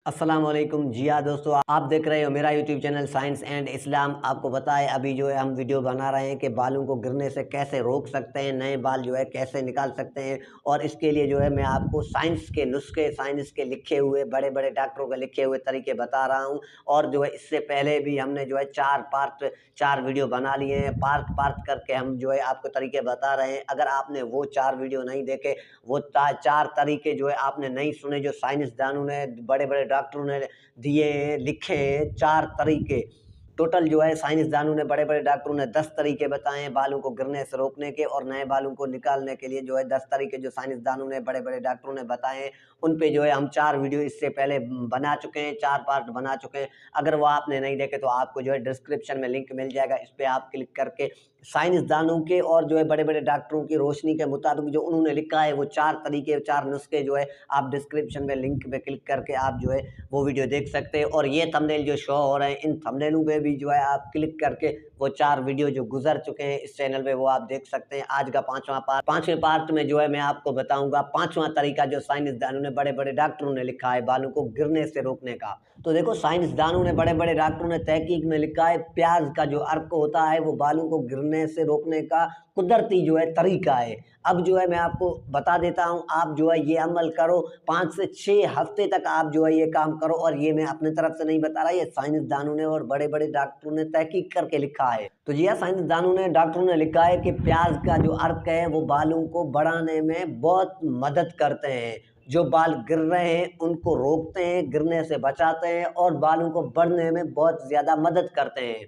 अस्सलाम वालेकुम। जी हाँ दोस्तों, आप देख रहे हो मेरा YouTube channel science and Islam. आपको पता है अभी जो है हम वीडियो बना रहे हैं कि बालों को गिरने से कैसे रोक सकते हैं, नए बाल जो है कैसे निकाल सकते हैं। और इसके लिए जो है मैं आपको साइंस के नुस्खे, साइंस के लिखे हुए बड़े बड़े डॉक्टरों के लिखे हुए तरीके बता रहा हूँ। और जो है इससे पहले भी हमने जो है 4 वीडियो बना लिए हैं, पार्ट पार्ट करके हम जो है आपको तरीके बता रहे हैं। अगर आपने वो 4 वीडियो नहीं देखे, वो 4 तरीके जो है आपने नहीं सुने, जो साइंसदानों ने, बड़े बड़े डॉक्टरों ने दिए हैं, लिखे हैं 4 तरीके। टोटल जो है साइंसदानों ने, बड़े बड़े डॉक्टरों ने 10 तरीके बताए हैं बालों को गिरने से रोकने के, और नए बालों को निकालने के लिए जो है 10 तरीके जो साइंसदानों ने, बड़े बड़े डॉक्टरों ने बताए हैं। उन पे जो है हम 4 वीडियो इससे पहले बना चुके हैं, 4 पार्ट बना चुके हैं। अगर वो आपने नहीं देखे तो आपको जो है डिस्क्रिप्शन में लिंक मिल जाएगा, इस पे आप क्लिक करके साइंसदानों के और जो है बड़े बड़े डॉक्टरों की रोशनी के मुताबिक जो उन्होंने लिखा है, वो 4 तरीके, 4 नुस्खे जो है आप डिस्क्रिप्शन में लिंक पे क्लिक करके आप जो है वो वीडियो देख सकते हैं। और ये थंबनेल जो शो हो रहे हैं, इन थंबनेलों पे भी जो है आप क्लिक करके वो 4 वीडियो जो गुजर चुके हैं इस चैनल पे वो आप देख सकते हैं। आज का 5वां पार्ट, 5वें पार्ट में जो है मैं आपको बताऊंगा 5वां तरीका जो साइंसदानों ने, बड़े बड़े डॉक्टरों ने लिखा है बालों को गिरने से रोकने का। तो देखो, साइंसदानों ने, बड़े बड़े डॉक्टरों ने तहकीक में लिखा है, प्याज का जो अर्क होता है वो बालों को गिरने से रोकने का कुदरती जो है तरीका है। अब जो है मैं आपको बता देता हूँ, आप जो है ये अमल करो, 5 से 6 हफ्ते तक आप जो है ये काम करो। और ये मैं अपनी तरफ से नहीं बता रहा, ये साइंसदानों ने और बड़े बड़े डॉक्टरों ने तहकीक करके लिखा है। तो जी हाँ, साइंसदानों ने, डॉक्टरों ने लिखा है कि प्याज का जो अर्क है वो बालों को बढ़ाने में बहुत मदद करते हैं। जो बाल गिर रहे हैं उनको रोकते हैं, गिरने से बचाते हैं, और बालों को बढ़ने में बहुत ज़्यादा मदद करते हैं।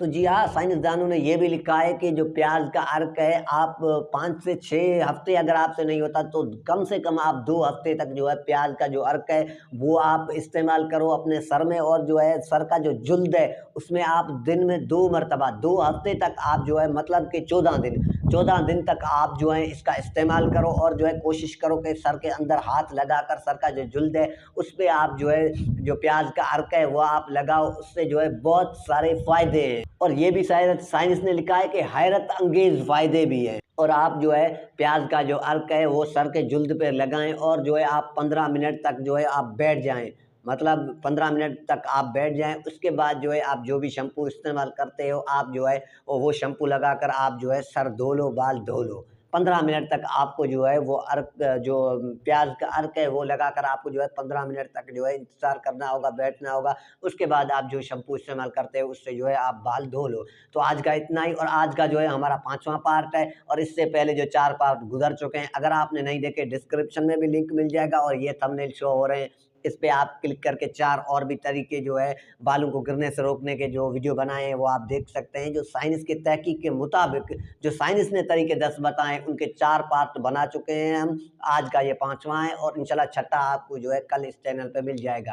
तो जी हाँ, साइंसदानों ने ये भी लिखा है कि जो प्याज का अर्क है, आप 5 से 6 हफ्ते अगर आपसे नहीं होता तो कम से कम आप 2 हफ्ते तक जो है प्याज का जो अर्क है वो आप इस्तेमाल करो अपने सर में। और जो है सर का जो जुल्द है उसमें आप दिन में 2 मरतबा, 2 हफ्ते तक आप जो है, मतलब कि 14 दिन तक आप जो है इसका इस्तेमाल करो। और जो है कोशिश करो कि सर के अंदर हाथ लगाकर सर का जो जुल्द है उस पे आप जो है जो प्याज का अर्क है वो आप लगाओ। उससे जो है बहुत सारे फायदे हैं। और ये भी शायद साइंस ने लिखा है कि हैरत अंगेज फायदे भी हैं। और आप जो है प्याज का जो अर्क है वो सर के जुल्द पे लगाएं, और जो है आप 15 मिनट तक जो है आप बैठ जाएं, मतलब 15 मिनट तक आप बैठ जाएं। उसके बाद जो है आप जो भी शैम्पू इस्तेमाल करते हो, आप जो है वो शैम्पू लगाकर आप जो है सर धो लो, बाल धो लो। 15 मिनट तक आपको जो है वो अर्क, जो प्याज का अर्क है वो लगाकर आपको जो है 15 मिनट तक जो है इंतज़ार करना होगा, बैठना होगा। उसके बाद आप जो शैम्पू इस्तेमाल करते हो उससे जो है आप बाल धो लो। तो आज का इतना ही, और आज का जो है हमारा 5वां पार्ट है। और इससे पहले जो 4 पार्ट गुजर चुके हैं, अगर आपने नहीं देखे डिस्क्रिप्शन में भी लिंक मिल जाएगा, और ये थंबनेल शो हो रहे हैं, इस पे आप क्लिक करके 4 और भी तरीके जो है बालों को गिरने से रोकने के जो वीडियो बनाए हैं वो आप देख सकते हैं। जो साइंस की तहकीक के मुताबिक, जो साइंस ने तरीके 10 बताए, उनके 4 पार्ट बना चुके हैं हम। आज का ये 5वां है, और इंशाल्लाह छठा आपको जो है कल इस चैनल पे मिल जाएगा।